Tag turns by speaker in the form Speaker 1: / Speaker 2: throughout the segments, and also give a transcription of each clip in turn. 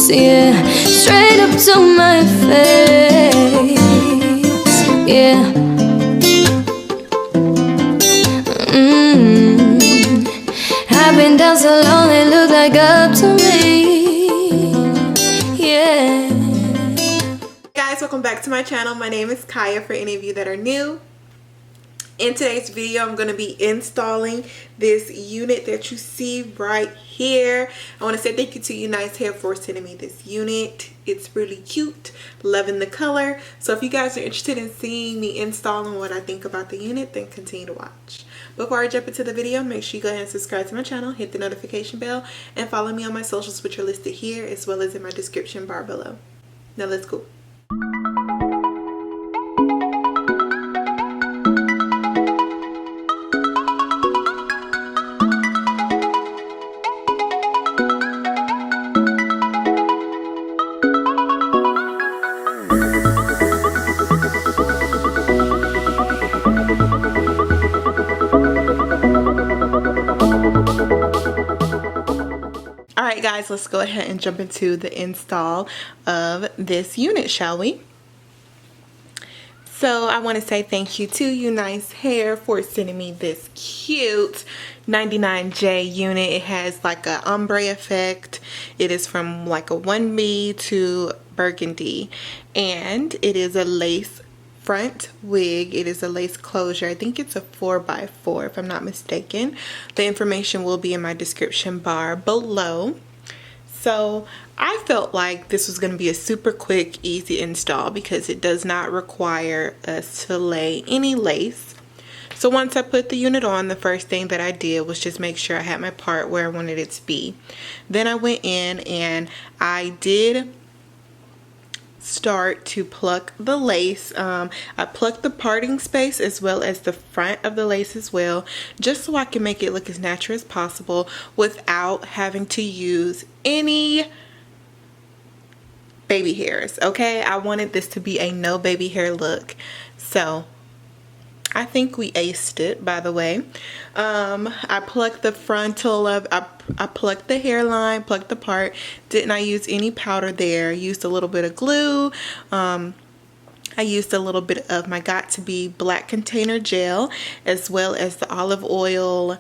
Speaker 1: lips, yeah, straight up to my face, yeah. I've been down so long it look like up to me, yeah.
Speaker 2: Guys, welcome back to my channel. My name is Kaya for any of you that are new. In today's video, I'm going to be installing this unit that you see right here. I want to say thank you to UNice Hair for sending me this unit. It's really cute. Loving the color. So if you guys are interested in seeing me installing what I think about the unit, then continue to watch. Before I jump into the video, make sure you go ahead and subscribe to my channel, hit the notification bell, and follow me on my socials, which are listed here as well as in my description bar below. Now let's go. Alright guys, let's go ahead and jump into the install of this unit, shall we? So I want to say thank you to UNice Hair for sending me this cute 99J unit. It has like a ombre effect. It is from like a 1B to Burgundy, and it is a lace front wig. It is a lace closure. I think it's a 4x4 if I'm not mistaken. The information will be in my description bar below. So I felt like this was going to be a super quick, easy install because it does not require us to lay any lace. So once I put the unit on, the first thing that I did was just make sure I had my part where I wanted it to be. Then I went in and I did start to pluck the lace. I plucked the parting space as well as the front of the lace as well, just so I can make it look as natural as possible without having to use any baby hairs. Okay, I wanted this to be a no baby hair look, so I think we aced it, by the way. I plucked the frontal of, I plucked the hairline, plucked the part. Didn't I use any powder there? Used a little bit of glue. I used a little bit of my Got2b black container gel as well as the olive oil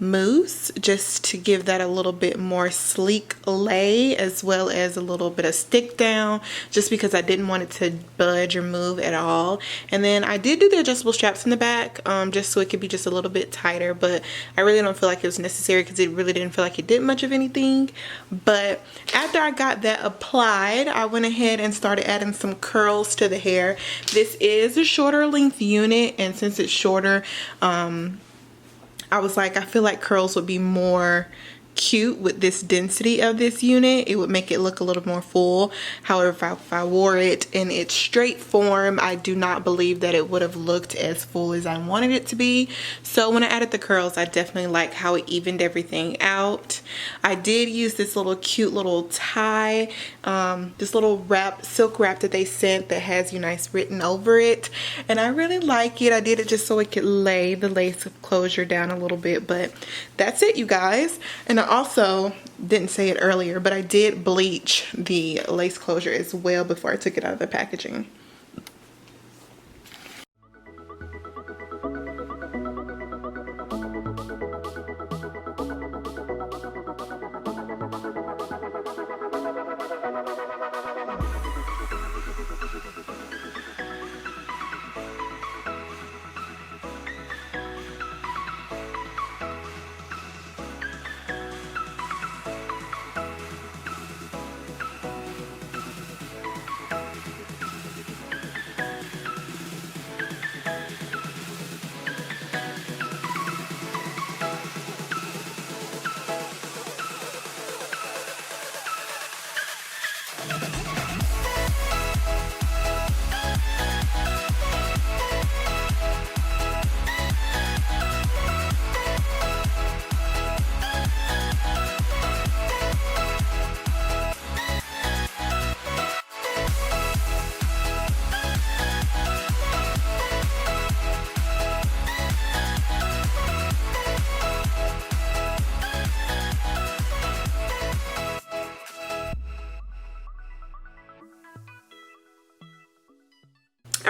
Speaker 2: mousse, just to give that a little bit more sleek lay as well as a little bit of stick down, just because I didn't want it to budge or move at all. And then I did do the adjustable straps in the back, just so it could be just a little bit tighter, but I really don't feel like it was necessary because it really didn't feel like it did much of anything. But after I got that applied, I went ahead and started adding some curls to the hair. This is a shorter length unit, and since it's shorter, I was like, I feel like curls would be more cute with this density of this unit. It would make it look a little more full. However, if I wore it in its straight form, I do not believe that it would have looked as full as I wanted it to be. So when I added the curls, I definitely like how it evened everything out. I did use this little cute little tie, this little wrap, silk wrap that they sent that has UNice written over it, and I really like it. I did it just so it could lay the lace closure down a little bit, but that's it, you guys. And I also didn't say it earlier, but I did bleach the lace closure as well before I took it out of the packaging.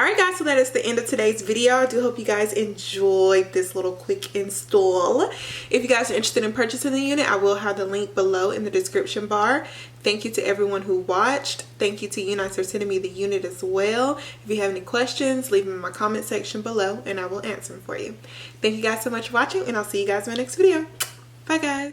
Speaker 2: Alright guys, so that is the end of today's video. I do hope you guys enjoyed this little quick install. If you guys are interested in purchasing the unit, I will have the link below in the description bar. Thank you to everyone who watched. Thank you to UNice for sending me the unit as well. If you have any questions, leave them in my comment section below and I will answer them for you. Thank you guys so much for watching, and I'll see you guys in my next video. Bye guys.